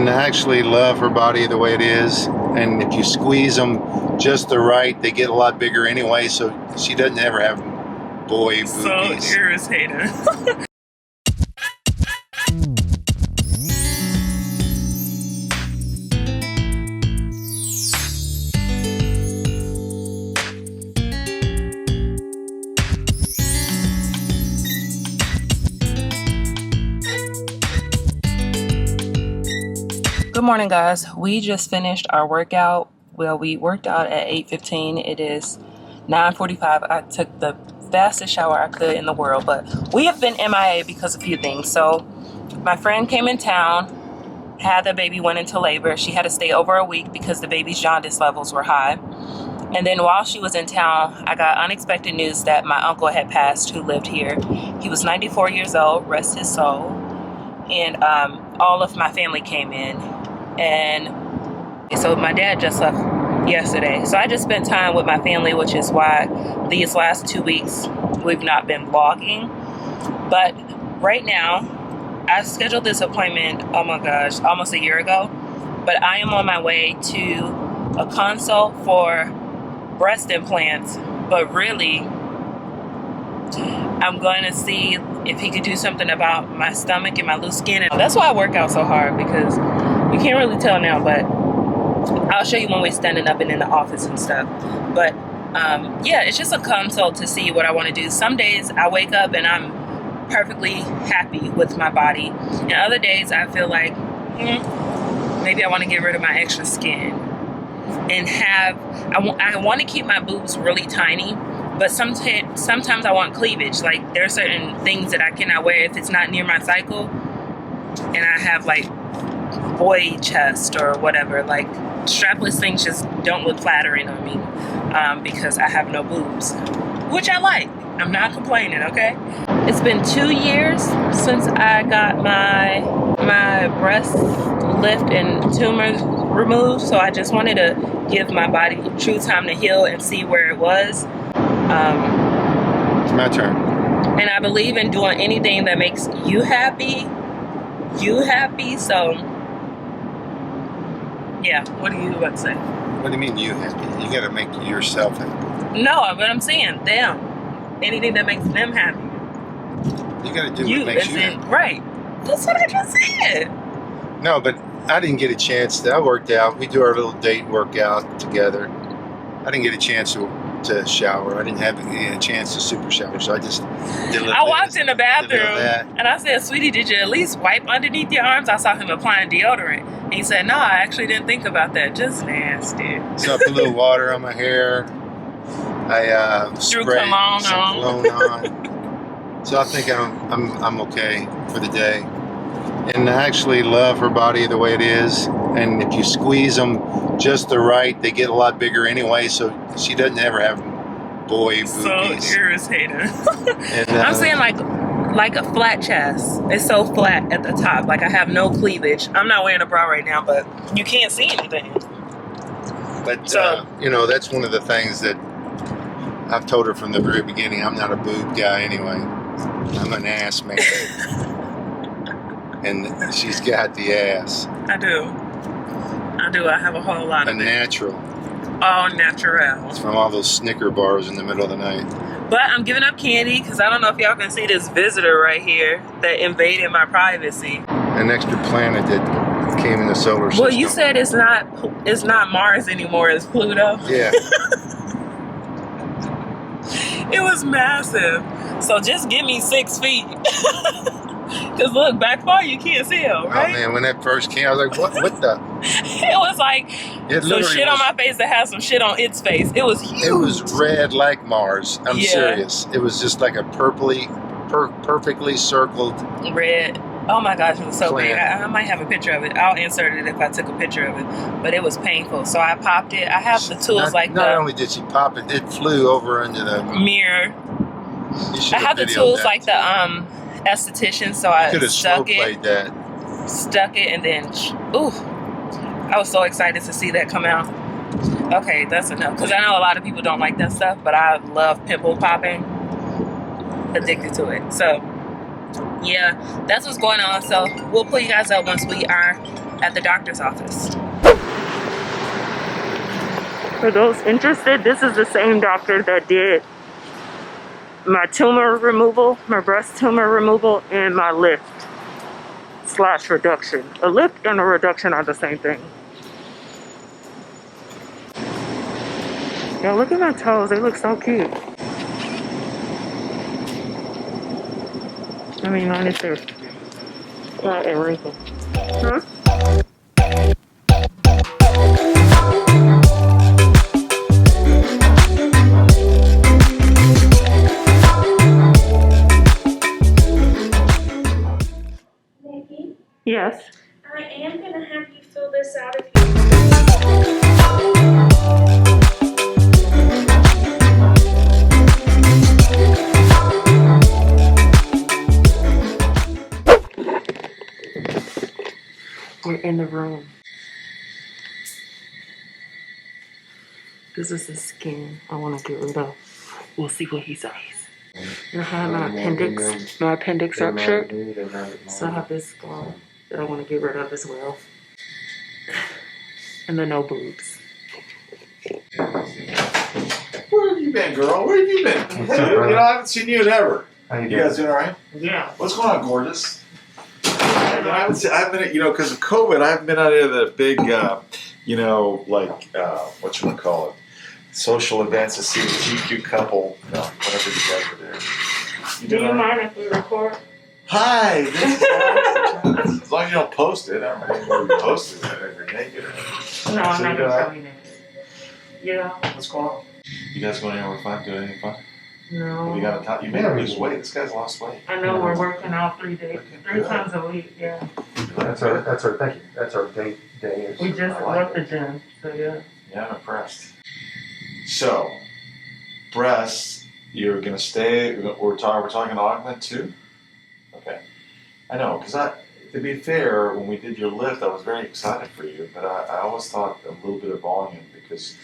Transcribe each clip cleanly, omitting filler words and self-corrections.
and I actually love her body the way it is. And if you squeeze them just the right, they get a lot bigger anyway, so she doesn't ever have boy boobies. So irritating. Good morning, guys. We just finished our workout. Well, we worked out at 8:15. It is 9:45. I took the fastest shower I could in the world, but we have been MIA because of a few things. So my friend came in town, had the baby, went into labor. She had to stay over a week because the baby's jaundice levels were high. And then while she was in town, I got unexpected news that my uncle had passed who lived here. He was 94 years old, rest his soul. And all of my family came in. And so my dad just left yesterday. So I just spent time with my family, which is why these last 2 weeks we've not been vlogging. But right now, I scheduled this appointment, oh my gosh, almost a year ago. But I am on my way to a consult for breast implants. But really, I'm going to see if he could do something about my stomach and my loose skin. And that's why I work out so hard, because you can't really tell now, but I'll show you when we're standing up and in the office and stuff. But yeah, it's just a consult to see what I want to do. Some days I wake up and I'm perfectly happy with my body. And other days I feel like, maybe I want to get rid of my extra skin. And I want to keep my boobs really tiny. But sometimes I want cleavage. Like, there are certain things that I cannot wear if it's not near my cycle. And I have like boy chest or whatever. Like, strapless things just don't look flattering on me because I have no boobs, which I like. I'm not complaining, okay? It's been 2 years since I got my breast lift and tumors removed. So I just wanted to give my body true time to heal and see where it was. It's my turn. And I believe in doing anything that makes you happy. So yeah, what do you about to say? What do you mean you happy? You gotta make yourself happy. No, but I'm saying them. Anything that makes them happy. You gotta do what makes you happy. Right. That's what I just said. No, but I didn't get a chance. I worked out. We do our little date workout together. I didn't get a chance to shower. I didn't have a chance to super shower, so I just did a little I walked in the bathroom and I said, "Sweetie, did you at least wipe underneath your arms?" I saw him applying deodorant. And he said, "No, I actually didn't think about that. Just nasty." So I put a little water on my hair. I Threw sprayed cologne some cologne on. So I think I'm okay for the day. And I actually love her body the way it is. And if you squeeze them just the right, they get a lot bigger anyway, so she doesn't ever have boy boobies. So irritating. And, I'm saying like a flat chest. It's so flat at the top. Like, I have no cleavage. I'm not wearing a bra right now, but you can't see anything. But so, you know, that's one of the things that I've told her from the very beginning. I'm not a boob guy anyway. I'm an ass man. And she's got the ass. I do. I have a whole lot of it. Natural. All natural. It's from all those Snicker bars in the middle of the night. But I'm giving up candy because I don't know if y'all can see this visitor right here that invaded my privacy. An extra planet that came in the solar system. Well, you said it's not Mars anymore, it's Pluto. Yeah. It was massive. So just give me 6 feet. Because look, back far you can't see him, right? Oh man, when that first came, I was like, what the? It was like some shit on my face that had some shit on its face. It was huge. It was red like Mars. I'm serious. It was just like a perfectly circled red. Oh my gosh, it was so plant. big. I might have a picture of it. I'll insert it if I took a picture of it. But it was painful. So I popped it. I have the tools Not only did she pop it, it flew over into the mirror. I have the tools like the esthetician, so I stuck it, and then I was so excited to see that come out. Okay, that's enough, because I know a lot of people don't like that stuff, but I love pimple popping. Addicted to it. So yeah, that's what's going on. So we'll pull you guys up once we are at the doctor's office. For those interested, this is the same doctor that did my tumor removal, my breast tumor removal, and my lift/reduction. A lift and a reduction are the same thing. Yeah, look at my toes. They look so cute. I mean, minus their flat and wrinkle. Huh? Nikki, Yes. I am going to have you fill this out if We're in the room. This is the skin I want to get rid of. We'll see what he says. And I have my appendix ruptured. So I have this scar that I want to get rid of as well. And the no boobs. Where have you been, girl? Where have you been? I haven't seen you in ever. How You guys doing all right? Yeah. What's going on, gorgeous? I haven't been, because of COVID, I haven't been out of the big, whatchamacallit, social events to see the GQ couple, whatever you guys were there. Do you mind if we record? Hi! This is as long as you don't post it, I don't know where you post it every day. No, I'm not going to show you that. Yeah. What's going on? You guys going anywhere fun? Doing anything fun? No. You made her lose weight. This guy's lost weight. I know we're working out 3 times a week, yeah. That's our thank you. That's our day. We just left the gym, so yeah. Yeah, I'm impressed. So, breasts, you're gonna stay. We're talking augment too. Okay, I know because to be fair, when we did your lift, I was very excited for you, but I always thought a little bit of volume because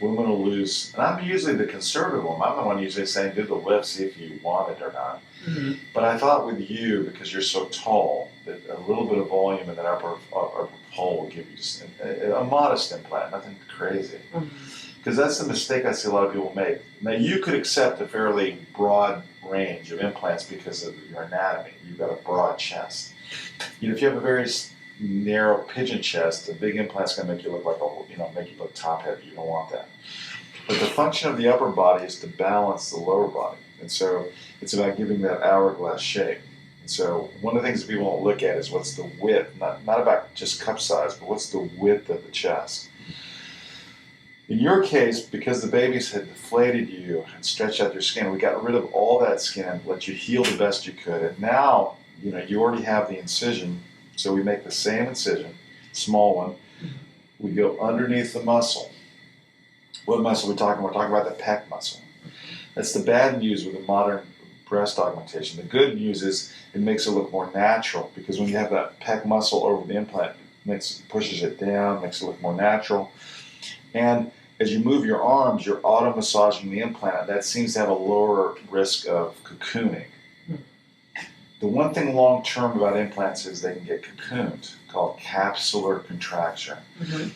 women will lose. And I'm usually the conservative one. I'm the one usually saying do the lift, see if you want it or not. Mm-hmm. But I thought with you, because you're so tall, that a little bit of volume in that upper pole will give you just a modest implant, nothing crazy. Because that's the mistake I see a lot of people make. Now, you could accept a fairly broad range of implants because of your anatomy. You've got a broad chest. If you have a very narrow pigeon chest, a big implant's going to make you look like make you look top heavy. You don't want that. But the function of the upper body is to balance the lower body. And so it's about giving that hourglass shape. And so one of the things that people won't look at is what's the width, not about just cup size, but what's the width of the chest. In your case, because the babies had deflated you and stretched out your skin, we got rid of all that skin, let you heal the best you could. And now, you already have the incision, so we make the same incision, small one. We go underneath the muscle. What muscle are we talking about? We're talking about the pec muscle. That's the bad news with the modern breast augmentation. The good news is it makes it look more natural because when you have that pec muscle over the implant, it pushes it down, makes it look more natural. And as you move your arms, you're auto-massaging the implant. That seems to have a lower risk of cocooning. The one thing long-term about implants is they can get cocooned, called capsular contraction. Mm-hmm.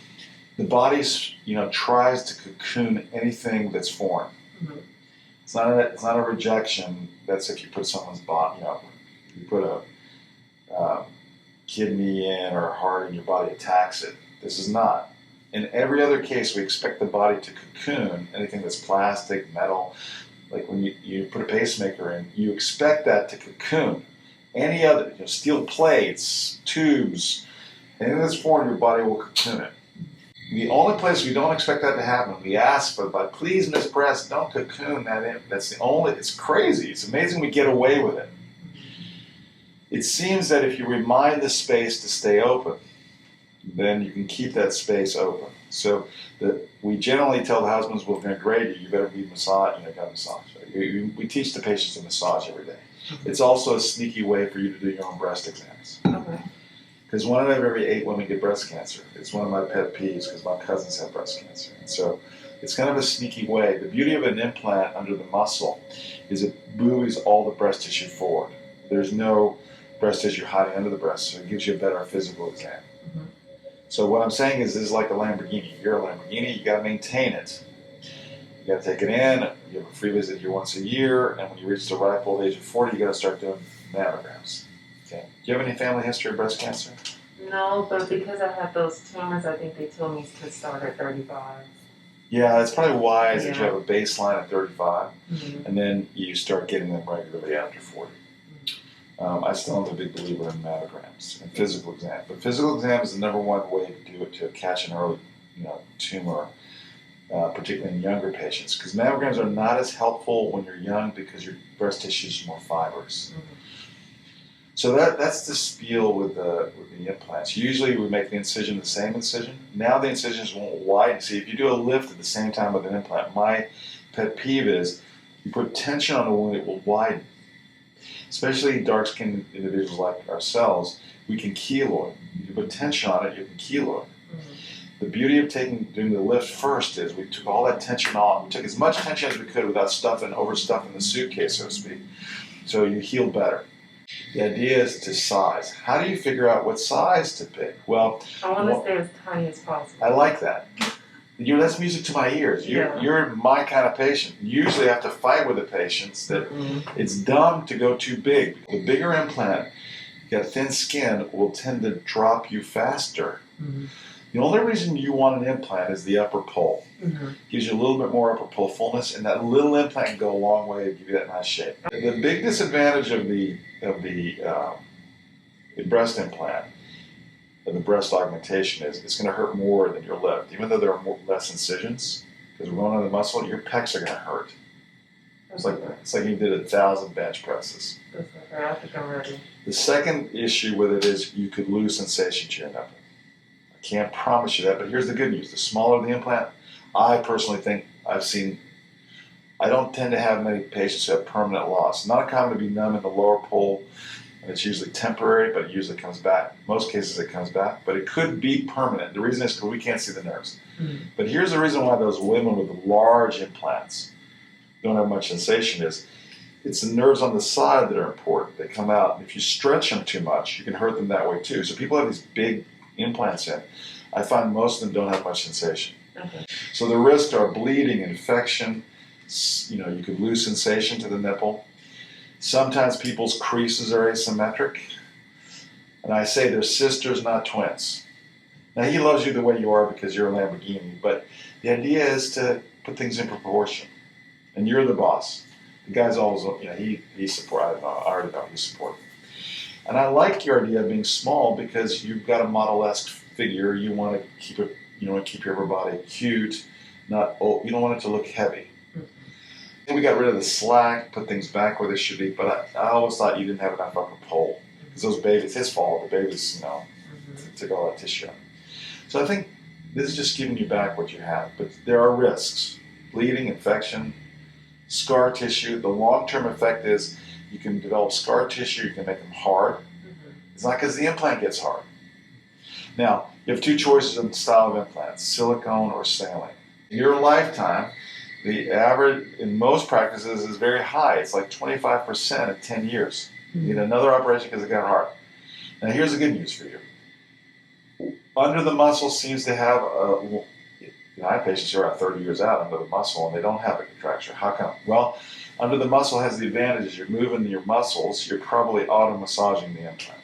The body, tries to cocoon anything that's foreign. Mm-hmm. It's not a rejection. That's if you put someone's body, you put a kidney in or a heart in your body, attacks it. This is not. In every other case, we expect the body to cocoon anything that's plastic, metal. Like when you put a pacemaker in, you expect that to cocoon. Any other, steel plates, tubes, anything that's foreign, your body will cocoon it. The only place we don't expect that to happen, we ask for, but please, Miss Breast, don't cocoon that in. It's crazy. It's amazing we get away with it. It seems that if you remind the space to stay open, then you can keep that space open. So we generally tell the husbands, well, if you're going to grade you better be massage, got a massage. We teach the patients to massage every day. It's also a sneaky way for you to do your own breast exams. Okay. Because 1 out of every 8 women get breast cancer. It's one of my pet peeves because my cousins have breast cancer. And so it's kind of a sneaky way. The beauty of an implant under the muscle is it buoys all the breast tissue forward. There's no breast tissue hiding under the breast, so it gives you a better physical exam. Mm-hmm. So what I'm saying is, this is like a Lamborghini. You're a Lamborghini, you gotta maintain it. You gotta take it in, you have a free visit here once a year, and when you reach the ripe old age of 40, you gotta start doing mammograms. Okay. Do you have any family history of breast cancer? No, but because I had those tumors, I think they told me to start at 35. Yeah, it's probably wise that you Yeah. have a baseline at 35, Mm-hmm. and then you start getting them regularly after 40. I still am a big believer in mammograms and physical exam. But physical exam is the number one way to do it, to catch an early, tumor, particularly in younger patients. Because mammograms are not as helpful when you're young because your breast tissue is more fibrous. Mm-hmm. So that's the spiel with the implants. Usually we make the incision the same incision. Now the incisions won't widen. See, if you do a lift at the same time with an implant, my pet peeve is you put tension on the wound, it will widen. Especially dark-skinned individuals like ourselves, we can keloid. You put tension on it, you can keloid. Mm-hmm. The beauty of doing the lift first is we took all that tension off. We took as much tension as we could without overstuffing the suitcase, so to speak. So you heal better. The idea is to size. How do you figure out what size to pick? Well, I want to stay as tiny as possible. I like that. That's music to my ears. You're my kind of patient. Usually I have to fight with the patients that it's dumb to go too big. The bigger implant, you got thin skin, will tend to drop you faster. Mm-hmm. The only reason you want an implant is the upper pole. Mm-hmm. Gives you a little bit more upper pole fullness, and that little implant can go a long way to give you that nice shape. The big disadvantage of the breast implant, of the breast augmentation, is it's going to hurt more than your lift. Even though there are less incisions, because we're going on the muscle, your pecs are going to hurt. It's like you did 1,000 bench presses. That's okay. I think I'm ready. The second issue with it is you could lose sensation to your nipple. I can't promise you that, but here's the good news. The smaller the implant, I personally think I don't tend to have many patients who have permanent loss. It's not uncommon to be numb in the lower pole, and it's usually temporary, but it usually comes back. In most cases it comes back, but it could be permanent. The reason is because we can't see the nerves. Mm-hmm. But here's the reason why those women with the large implants don't have much sensation is it's the nerves on the side that are important. They come out, and if you stretch them too much, you can hurt them that way too. So people have these big implants in. I find most of them don't have much sensation. Okay. So the risks are bleeding, infection. You could lose sensation to the nipple. Sometimes people's creases are asymmetric. And I say they're sisters, not twins. Now, he loves you the way you are because you're a Lamborghini, but the idea is to put things in proportion. And you're the boss. The guy's always, he supports, I already know he's supportive. And I like your idea of being small because you've got a model-esque figure. You want to keep it, keep your upper body cute, not old. You don't want it to look heavy. And we got rid of the slack, put things back where they should be, but I always thought you didn't have enough upper pole. Because those babies, it's his fault, the babies, took all that tissue out. So I think this is just giving you back what you have, but there are risks. Bleeding, infection, scar tissue. The long-term effect is you can develop scar tissue, you can make them hard. It's not because the implant gets hard. Now, you have two choices in the style of implants, silicone or saline. In your lifetime, the average in most practices is very high. It's like 25% at 10 years. You need another operation because it got hard. Now, here's the good news for you. Under the muscle seems to have I have patients who are 30 years out under the muscle and they don't have a contracture. How come? Well, under the muscle has the advantages. You're moving your muscles. You're probably auto-massaging the implant.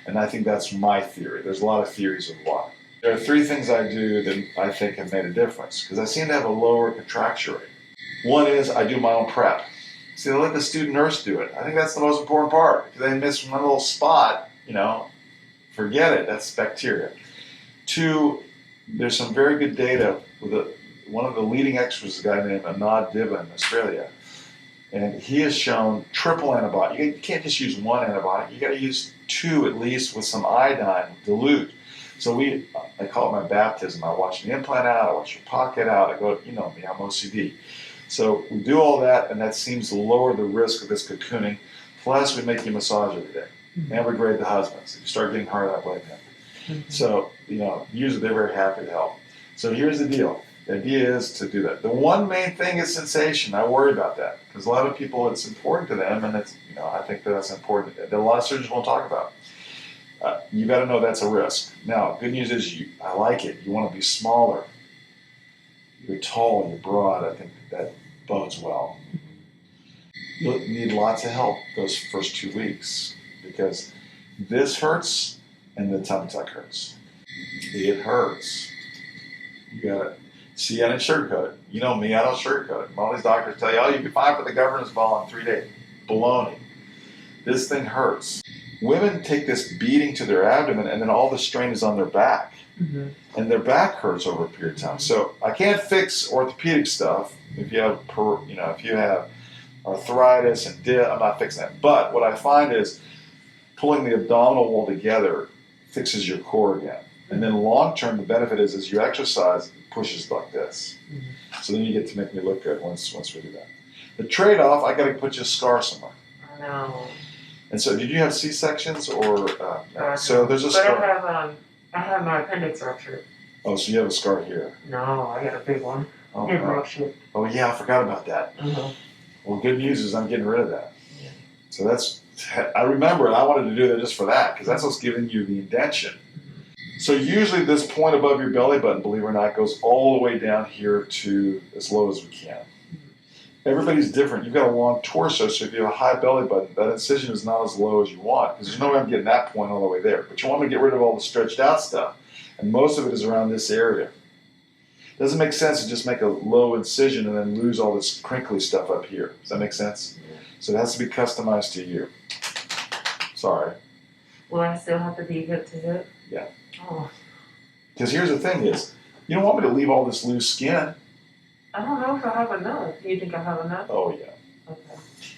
And I think that's my theory. There's a lot of theories of why. There are three things I do that I think have made a difference because I seem to have a lower contracture rate. One is I do my own prep. See, I let the student nurse do it. I think that's the most important part. If they miss one little spot, forget it. That's bacteria. Two, there's some very good data with one of the leading experts is a guy named Anand Diva in Australia. And he has shown triple antibiotic. You can't just use one antibiotic. You got to use two at least with some iodine dilute. So I call it my baptism. I wash the implant out. I wash your pocket out. I go, me, I'm OCD. So we do all that, and that seems to lower the risk of this cocooning. Plus, we make you massage every day. And we grade the husbands. If you start getting hard, I blame him. Mm-hmm. So, usually they're very happy to help. So here's the deal. The idea is to do that. The one main thing is sensation. I worry about that because a lot of people, it's important to them, and it's, I think that's important. That a lot of surgeons won't talk about. You got to know that's a risk. Now, good news is I like it. You want to be smaller. You're tall, you're broad. I think that bodes well. You'll need lots of help those first 2 weeks because this hurts and the tummy tuck hurts. It hurts. You got to see, I didn't sugarcoat it. You know me, I don't sugarcoat it. All these doctors tell you, oh, you'll be fine for the governance ball in 3 days. Baloney. This thing hurts. Women take this beating to their abdomen and then all the strain is on their back. Mm-hmm. And their back hurts over a period of time. So I can't fix orthopedic stuff if you have, if you have arthritis and I'm not fixing that. But what I find is pulling the abdominal wall together fixes your core again. And then long term, the benefit is as you exercise, it pushes like this. Mm-hmm. So then you get to make me look good once we do that. The trade-off, I got to put you a scar somewhere. I know. And so, did you have C-sections or no? So there's a But scar. I have my appendix ruptured. Oh, so you have a scar here. No, I got a big one. Oh, It no. ruptured. Oh yeah, I forgot about that. Mm-hmm. Well, good news is I'm getting rid of that. Yeah. So I remember it. I wanted to do that just for that because that's what's giving you the indention. So usually this point above your belly button, believe it or not, goes all the way down here to as low as we can. Everybody's different. You've got a long torso, so if you have a high belly button, that incision is not as low as you want because there's no way I'm getting that point all the way there. But you want to get rid of all the stretched out stuff, and most of it is around this area. It doesn't make sense to just make a low incision and then lose all this crinkly stuff up here. Does that make sense? Yeah. So it has to be customized to you. Sorry. Will I still have to be hip to hip? Yeah. Oh. Because here's the thing is, you don't want me to leave all this loose skin. I don't know if I have enough. Do you think I have enough? Oh yeah. Okay.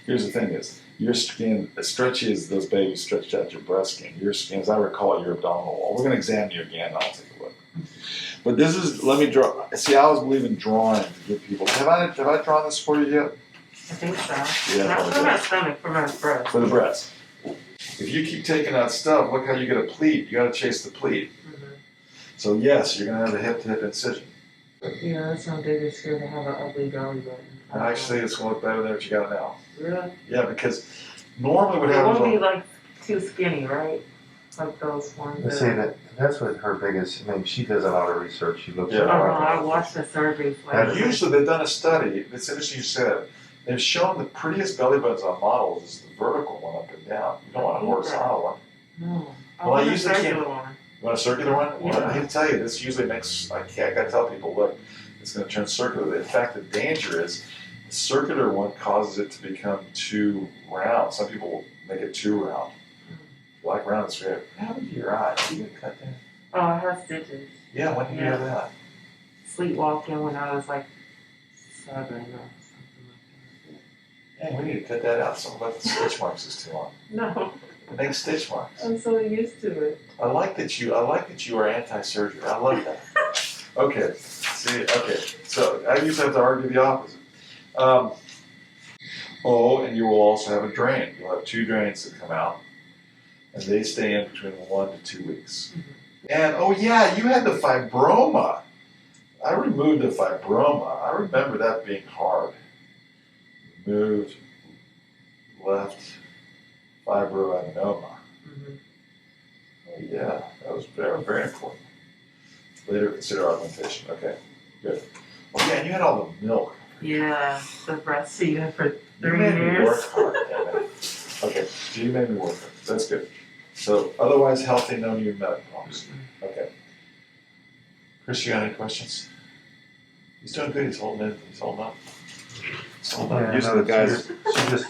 Here's the thing is, your skin, as stretchy as those babies stretched out your breast skin, your skin, as I recall it, your abdominal wall. We're going to examine you again and I'll take a look. But this is, let me draw, see, I always believe in drawing to give people, have I drawn this for you yet? I think so. Yeah, Not probably for my good. stomach, for my breast. For the breast. If you keep taking out stuff, look how you get a pleat. You got to chase the pleat. Mm-hmm. So yes, you're going to have a hip-to-hip incision. Yeah, that's some big scared to have an ugly belly button. And actually, it's going to look better than what you got now. Really? Yeah, because normally what It happens won't be on, like too skinny, right? Like those ones. Let's say that's what her biggest. I mean, she does a lot of research. She looks Yeah. at a Oh, lot no, I of watched the surgery. That usually they've done a study. It's interesting you said. They've shown the prettiest belly buttons on models is the vertical one up and down. You don't want a horizontal one. No. I Well, I want a usually circular can't- one. You want a circular one? Well, Yeah. I hate to tell you, this usually makes, I got to tell people, look, it's going to turn circular. In fact, the danger is the circular one causes it to become too round. Some people make it too round. You like round, it's great. What happened to your eye? Did you get cut there? Oh, I have stitches. Yeah, when did you Yeah. have that? Sleepwalking when I was like 7 or something like Hey, we need to cut that out. Something about the stitch marks is too long. that. No, It makes stitch marks. I'm so used to it. I like that you are anti-surgery. I love that. Okay. See, okay. So I used to have to argue the opposite. And you will also have a drain. You'll have 2 drains that come out, and they stay in between 1 to 2 weeks. And oh yeah, you had the fibroma. I removed the fibroma. I remember that being hard. Removed, left fibroadenoma. Mm-hmm. Oh, yeah, that was very, very important. Later consider augmentation. Okay, good. Oh yeah, and you had all the milk. Yeah, the breastfeeding for You 3 made me work years. hard, damn it. Okay, so you made me work hard. That's good. So otherwise healthy, no new medical problems. Okay. Chris, you got any questions? He's doing good. He's holding in. He's holding up. He's holding up. Yeah, Usually no, the guys. she just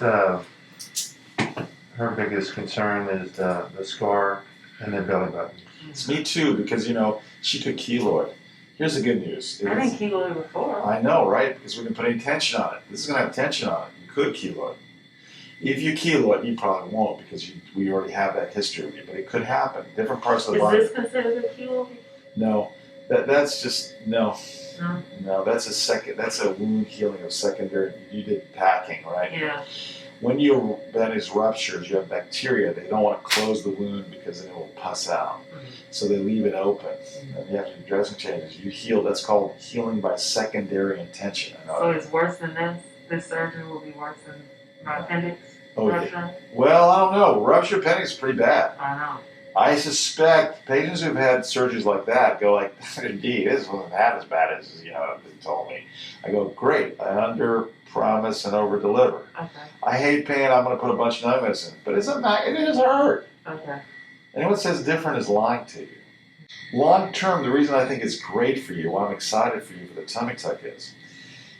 her biggest concern is the scar and the belly button. It's me too, because she took keloid. Here's the good news. I didn't keloid before. I know, right? Because we didn't put any tension on it. This is going to have tension on it. You could keloid. If you keloid, you probably won't because we already have that history with you. But it could happen. Different parts of the Is body. this considered a keloid? No, that's just no. No. No, that's a wound healing of secondary. You did packing, right? Yeah. When your appendix ruptures, you have bacteria. They don't want to close the wound because then it will pus out. So they leave it open, and you have to do dressing changes. You heal. That's called healing by secondary intention. So it's worse than this? This surgery will be worse than my appendix Oh, yeah. rupture? Well, I don't know. Rupture appendix is pretty bad. I know. I suspect patients who've had surgeries like that go like, indeed, this wasn't half as bad as, they told me. I go, great, I under promise and over deliver. Okay. I hate pain, I'm going to put a bunch of numbing medicine, but it doesn't hurt. Okay. Anyone says different is lying to you. Long term, the reason I think it's great for you, why I'm excited for you for the tummy tuck is,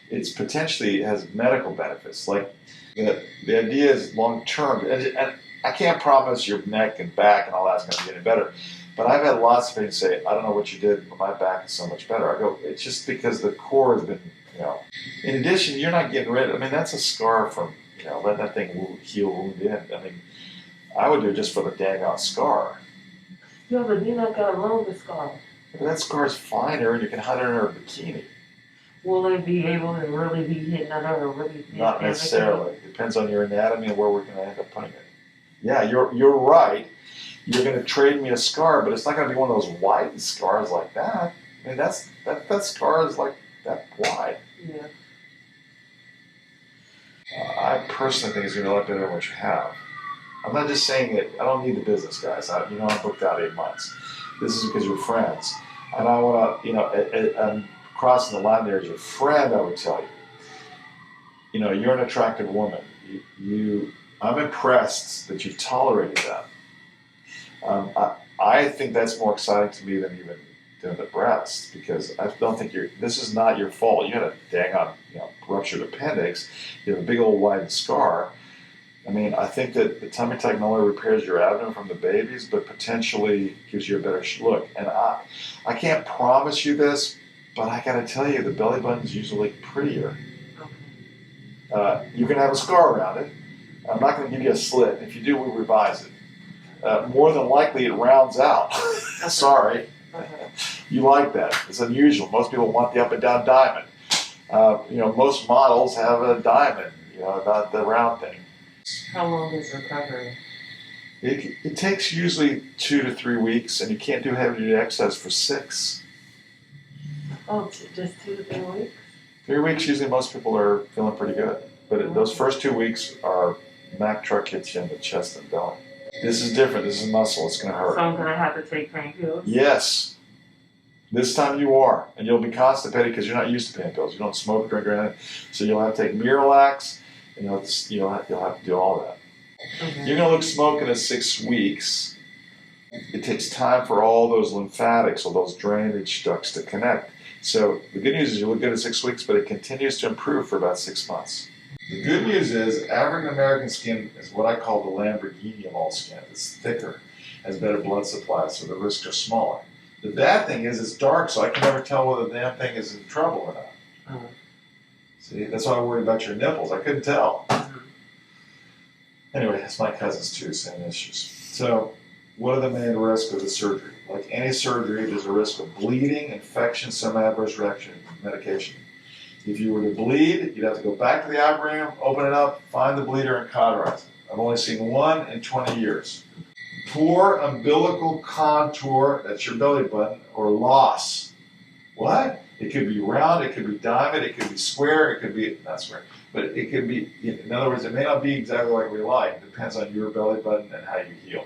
it's potentially has medical benefits. Like the idea is long term, and I can't promise your neck and back and all that's going to be any better. But I've had lots of patients say, I don't know what you did, but my back is so much better. I go, it's just because the core has been, In addition, you're not getting rid of, that's a scar from, letting that thing heal wound in. I would do it just for the dang on scar. Yeah, but you're not going to loan the scar. But that scar is finer and you can hide it under a bikini. Will it be able to really be hidden under a really thin Not necessarily. Depends on your anatomy and where we're going to end up putting it. Yeah, you're right. You're going to trade me a scar, but it's not going to be one of those wide scars like that. That scar is like that wide. Yeah. I personally think it's going to be a lot better than what you have. I'm not just saying it. I don't need the business, guys. I'm booked out 8 months. This is because we're friends. And I want to, I'm crossing the line there as your friend, I would tell you. You're an attractive woman. I'm impressed that you've tolerated that. I think that's more exciting to me than even doing the breast, because I don't think this is not your fault. You had a dang on, ruptured appendix. You have a big old wide scar. I think that the tummy tuck not only repairs your abdomen from the babies, but potentially gives you a better look. And I can't promise you this, but I got to tell you, the belly button's usually prettier. You can have a scar around it. I'm not going to give you a slit. If you do, we revise it. More than likely, it rounds out. Sorry. You like that. It's unusual. Most people want the up and down diamond. Most models have a diamond, not the round thing. How long is recovery? It takes usually 2 to 3 weeks, and you can't do heavy exercise for 6. Oh, just 2 to 3 weeks? 3 weeks, usually most people are feeling pretty good. But those first 2 weeks are Mack truck hits you in the chest and belly. This is different. This is muscle. It's going to hurt. So I'm going to have to take pain pills? Yes. This time you are. And you'll be constipated because you're not used to pain pills. You don't smoke, drink, or anything. So you'll have to take Miralax, and you'll have to do all that. Okay. You're going to look smoking at 6 weeks. It takes time for all those lymphatics or those drainage ducts to connect. So the good news is you look good at 6 weeks, but it continues to improve for about 6 months. The good news is African American skin is what I call the Lamborghini of all skin. It's thicker, has better blood supply, so the risks are smaller. The bad thing is it's dark, so I can never tell whether the damn thing is in trouble or not. See, that's why I worry about your nipples. I couldn't tell. Anyway, it's my cousins too, same issues. So, what are the main risks of the surgery? Like any surgery, there's a risk of bleeding, infection, some adverse reaction, medication. If you were to bleed, you'd have to go back to the operating room, open it up, find the bleeder, and cauterize it. I've only seen one in 20 years. Poor umbilical contour, that's your belly button, or loss. What? It could be round, it could be diamond, it could be square, it could be, not square, but it could be, in other words, it may not be exactly like we like. It depends on your belly button and how you heal.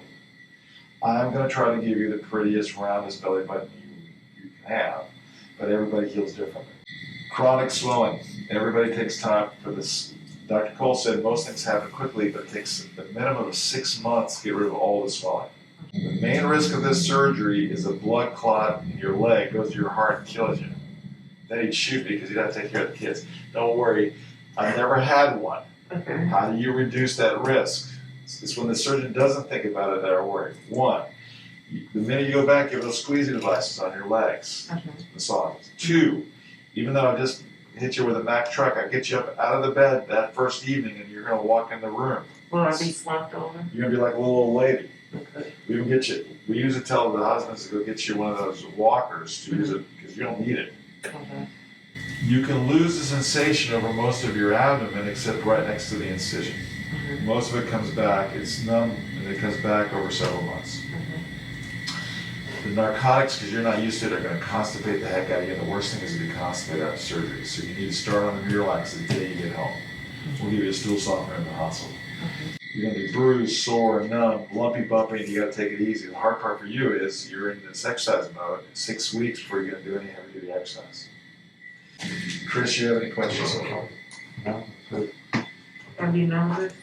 I'm going to try to give you the prettiest, roundest belly button you can have, but everybody heals differently. Chronic swelling. Everybody takes time for this. Dr. Cole said most things happen quickly, but it takes a minimum of 6 months to get rid of all the swelling. The main risk of this surgery is a blood clot in your leg, goes to your heart and kills you. Then he'd shoot me because he'd have to take care of the kids. Don't worry, I've never had one. Okay. How do you reduce that risk? It's when the surgeon doesn't think about it that I worry. 1, the minute you go back, you have those squeezing devices on your legs, massages. 2, even though I just hit you with a Mack truck, I get you up out of the bed that first evening and you're going to walk in the room. Will I be slumped over? You're going to be like a little old lady. Okay. We usually tell the husbands to go get you one of those walkers to use it because you don't need it. Okay. You can lose the sensation over most of your abdomen except right next to the incision. Most of it comes back, it's numb, and it comes back over several months. The narcotics, because you're not used to it, are going to constipate the heck out of you. And the worst thing is to be constipated after surgery. So you need to start on the Miralax the day you get home. We'll give you a stool softener in the hospital. you're gonna be bruised, sore, numb, lumpy, bumpy, and you gotta take it easy. The hard part for you is you're in this exercise mode 6 weeks before you're gonna do any heavy duty exercise. Chris, you have any questions so far? No. Are you nervous?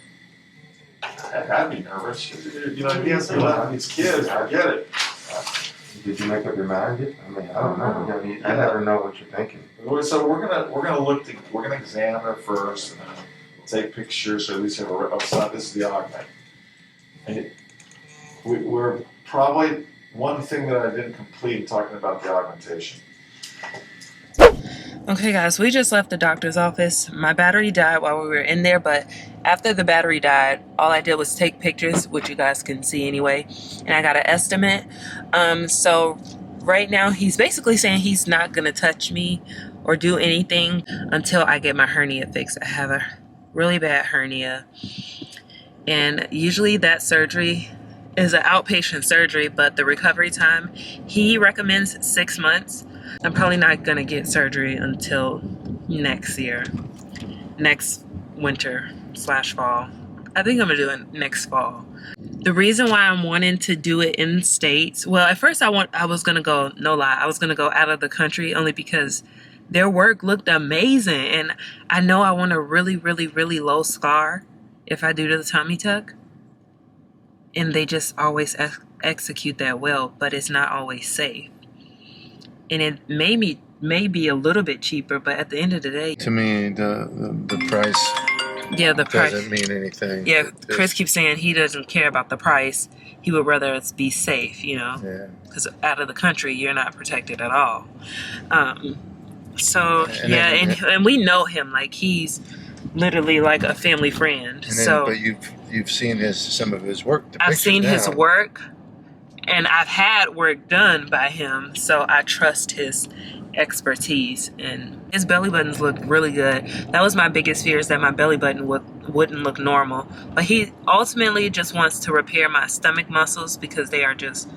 I'd be nervous. You know, he has to let these kids, I get it. Did you make up your mind yet? I mean, I don't know. I never know what you're thinking. So we're gonna examine her first, and then we'll take pictures, so at least have this is the augment. And we're probably, one thing that I didn't complete talking about the augmentation. Okay guys, we just left the doctor's office. My battery died while we were in there, but after the battery died, all I did was take pictures, which you guys can see anyway, and I got an estimate. So right now he's basically saying he's not gonna touch me or do anything until I get my hernia fixed. I have a really bad hernia, and usually that surgery is an outpatient surgery, but the recovery time, he recommends 6 months. I'm probably not gonna get surgery until next year, next winter / fall. I think I'm gonna do it next fall. The reason why I'm wanting to do it in States, well, at first I was gonna go, no lie, I was gonna go out of the country only because their work looked amazing, and I know I want a really, really, really low scar if I do the tummy tuck, and they just always execute that well, but it's not always safe. And it may be a little bit cheaper, but at the end of the day, To me, the price yeah, the price doesn't mean anything. Yeah, Chris keeps saying he doesn't care about the price. He would rather it be safe, you know, Yeah. because out of the country you're not protected at all. So And yeah, then- and we know him, like he's literally like a family friend. And then, So but you've seen some of his work. the I've pictures seen his now. work, and I've had work done by him, so I trust his expertise. And his belly buttons look really good. That was my biggest fear, is that my belly button wouldn't look normal. But he ultimately just wants to repair my stomach muscles because they are just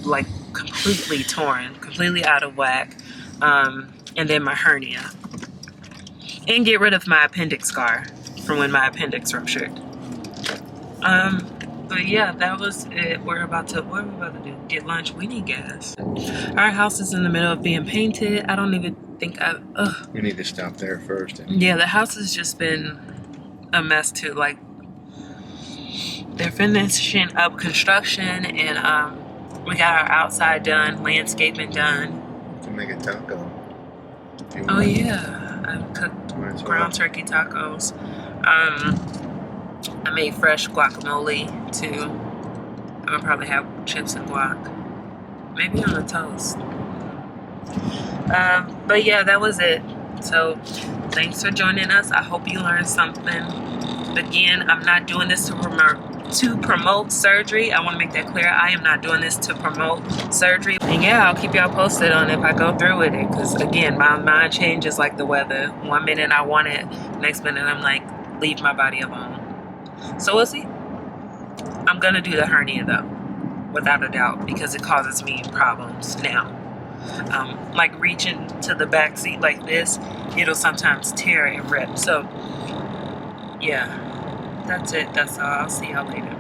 like completely torn, completely out of whack. And then my hernia, and get rid of my appendix scar from when my appendix ruptured. But yeah, that was it. What are we about to do? Get lunch. We need gas. Our house is in the middle of being painted. I don't even think We need to stop there first. yeah, the house has just been a mess too. Like, they're finishing up construction, and we got our outside done, landscaping done. To make a taco. If you Oh want. yeah, I cooked Might as well. ground turkey tacos. I made fresh guacamole too. I'm gonna probably have chips and guac, maybe on a toast. But yeah, that was it. So thanks for joining us. I hope you learned something. Again, I'm not doing this to promote surgery. I want to make that clear. I am not doing this to promote surgery. And yeah, I'll keep y'all posted on if I go through with it, because again, my mind changes like the weather. One minute I want it, next minute I'm like, leave my body alone. So we'll see. I'm gonna do the hernia though, without a doubt, because it causes me problems now. Like reaching to the back seat like this, it'll sometimes tear and rip. So yeah, that's it. That's all. I'll see y'all later.